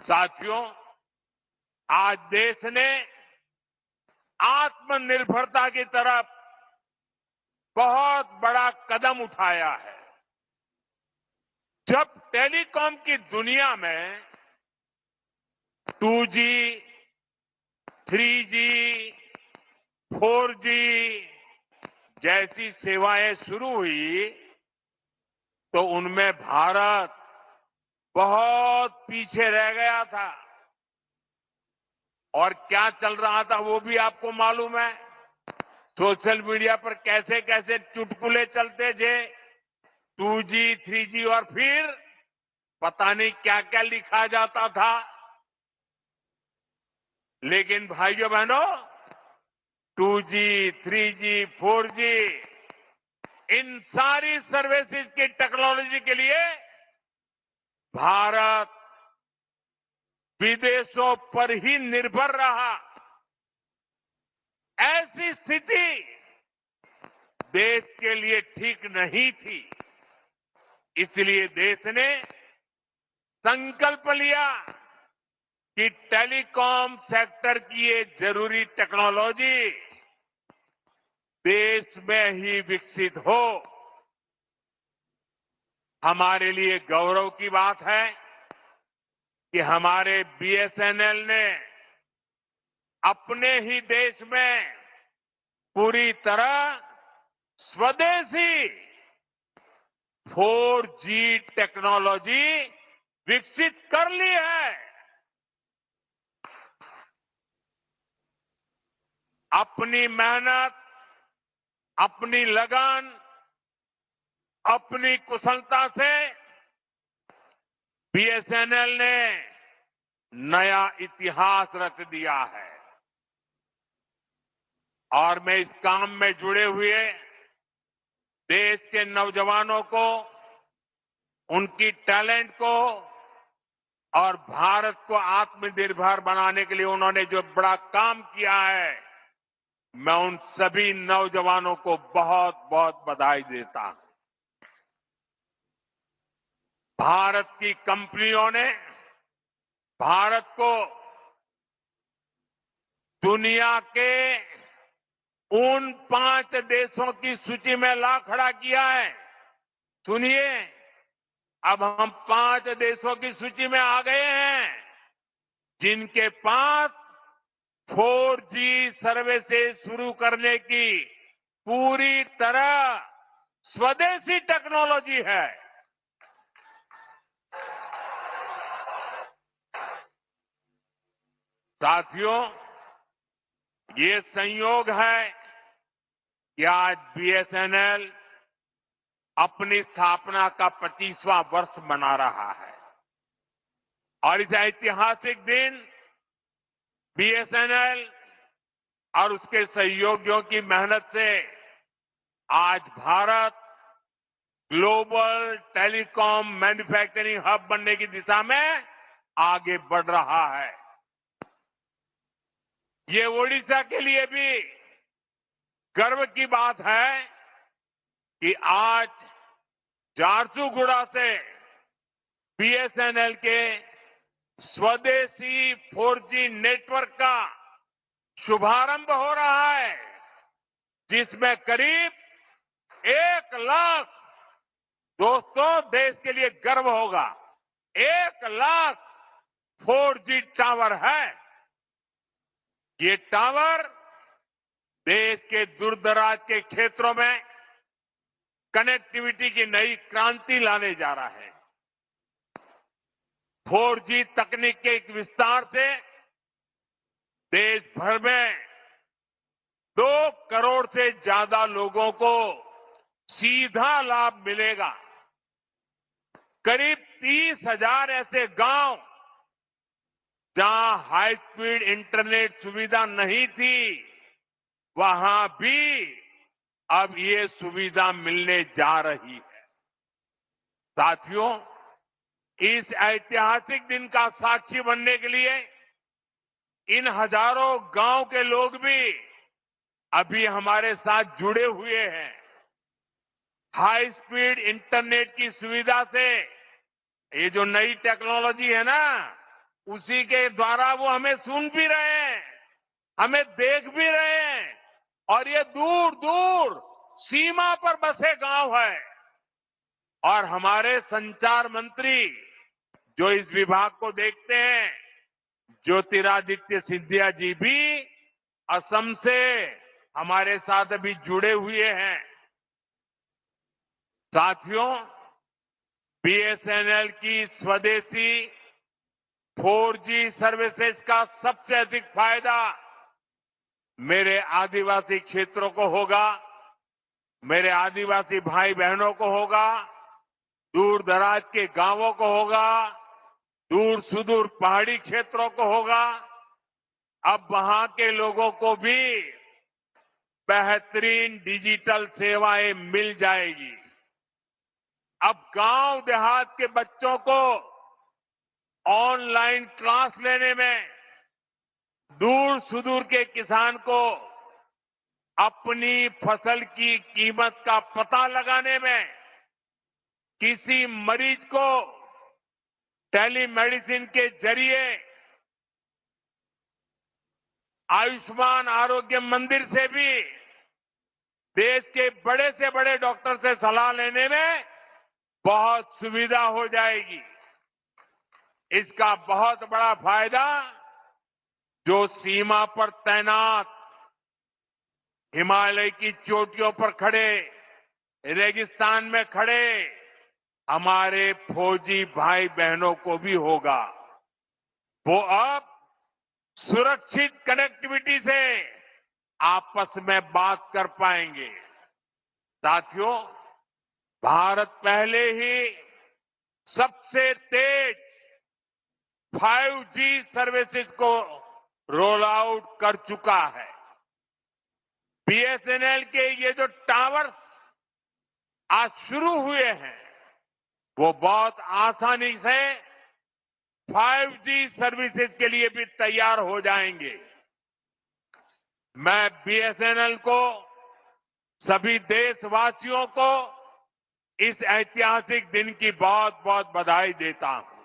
साथियों, आज देश ने आत्मनिर्भरता की तरफ बहुत बड़ा कदम उठाया है। जब टेलीकॉम की दुनिया में 2G, 3G, 4G जैसी सेवाएं शुरू हुई तो उनमें भारत बहुत पीछे रह गया था। और क्या चल रहा था वो भी आपको मालूम है। सोशल मीडिया पर कैसे कैसे चुटकुले चलते थे, 2G, 3G और फिर पता नहीं क्या क्या लिखा जाता था। लेकिन भाइयों बहनों, 2G, 3G, 4G इन सारी सर्विसेज की टेक्नोलॉजी के लिए भारत विदेशों पर ही निर्भर रहा। ऐसी स्थिति देश के लिए ठीक नहीं थी। इसलिए देश ने संकल्प लिया कि टेलीकॉम सेक्टर की ये जरूरी टेक्नोलॉजी देश में ही विकसित हो। हमारे लिए गौरव की बात है कि हमारे BSNL ने अपने ही देश में पूरी तरह स्वदेशी 4G टेक्नोलॉजी विकसित कर ली है। अपनी मेहनत, अपनी लगन, अपनी कुशलता से BSNL ने नया इतिहास रच दिया है। और मैं इस काम में जुड़े हुए देश के नौजवानों को, उनकी टैलेंट को और भारत को आत्मनिर्भर बनाने के लिए उन्होंने जो बड़ा काम किया है, मैं उन सभी नौजवानों को बहुत बहुत बधाई देता हूं। भारत की कंपनियों ने भारत को दुनिया के उन 5 देशों की सूची में ला खड़ा किया है। सुनिए, अब हम 5 देशों की सूची में आ गए हैं जिनके पास 4G सर्विसेज शुरू करने की पूरी तरह स्वदेशी टेक्नोलॉजी है। साथियों, ये संयोग है कि आज BSNL अपनी स्थापना का 25वां वर्ष मना रहा है। और इस ऐतिहासिक दिन BSNL और उसके सहयोगियों की मेहनत से आज Bharat global telecom manufacturing hub बनने की दिशा में आगे बढ़ रहा है। ये ओडिशा के लिए भी गर्व की बात है कि आज झारसुगुड़ा से BSNL के स्वदेशी 4G नेटवर्क का शुभारंभ हो रहा है, जिसमें करीब 1 लाख, दोस्तों देश के लिए गर्व होगा, 1 लाख 4G टावर है। ये टावर देश के दूरदराज के क्षेत्रों में कनेक्टिविटी की नई क्रांति लाने जा रहा है। 4G तकनीक के एक विस्तार से देश भर में 2 करोड़ से ज्यादा लोगों को सीधा लाभ मिलेगा। करीब 30,000 ऐसे गांव जहां हाई स्पीड इंटरनेट सुविधा नहीं थी, वहां भी अब ये सुविधा मिलने जा रही है। साथियों, इस ऐतिहासिक दिन का साक्षी बनने के लिए इन हजारों गांव के लोग भी अभी हमारे साथ जुड़े हुए हैं। हाई स्पीड इंटरनेट की सुविधा से ये जो नई टेक्नोलॉजी है ना, उसी के द्वारा वो हमें सुन भी रहे हैं, हमें देख भी रहे हैं। और ये दूर दूर सीमा पर बसे गांव है। और हमारे संचार मंत्री जो इस विभाग को देखते हैं, ज्योतिरादित्य सिंधिया जी भी असम से हमारे साथ अभी जुड़े हुए हैं। साथियों, बीएसएनएल की स्वदेशी 4G सर्विसेज का सबसे अधिक फायदा मेरे आदिवासी क्षेत्रों को होगा, मेरे आदिवासी भाई बहनों को होगा, दूर दराज के गांवों को होगा, दूर सुदूर पहाड़ी क्षेत्रों को होगा। अब वहां के लोगों को भी बेहतरीन डिजिटल सेवाएं मिल जाएगी। अब गांव देहात के बच्चों को ऑनलाइन क्लास लेने में, दूर सुदूर के किसान को अपनी फसल की कीमत का पता लगाने में, किसी मरीज को टेलीमेडिसिन के जरिए आयुष्मान आरोग्य मंदिर से भी देश के बड़े से बड़े डॉक्टर से सलाह लेने में बहुत सुविधा हो जाएगी। इसका बहुत बड़ा फायदा जो सीमा पर तैनात, हिमालय की चोटियों पर खड़े, रेगिस्तान में खड़े हमारे फौजी भाई बहनों को भी होगा। वो अब सुरक्षित कनेक्टिविटी से आपस में बात कर पाएंगे। साथियों, भारत पहले ही सबसे तेज 5G सर्विसेज को रोल आउट कर चुका है। बीएसएनएल के ये जो टावर्स आज शुरू हुए हैं, वो बहुत आसानी से 5G सर्विसेज के लिए भी तैयार हो जाएंगे। मैं बीएसएनएल को, सभी देशवासियों को इस ऐतिहासिक दिन की बहुत बहुत बधाई देता हूं।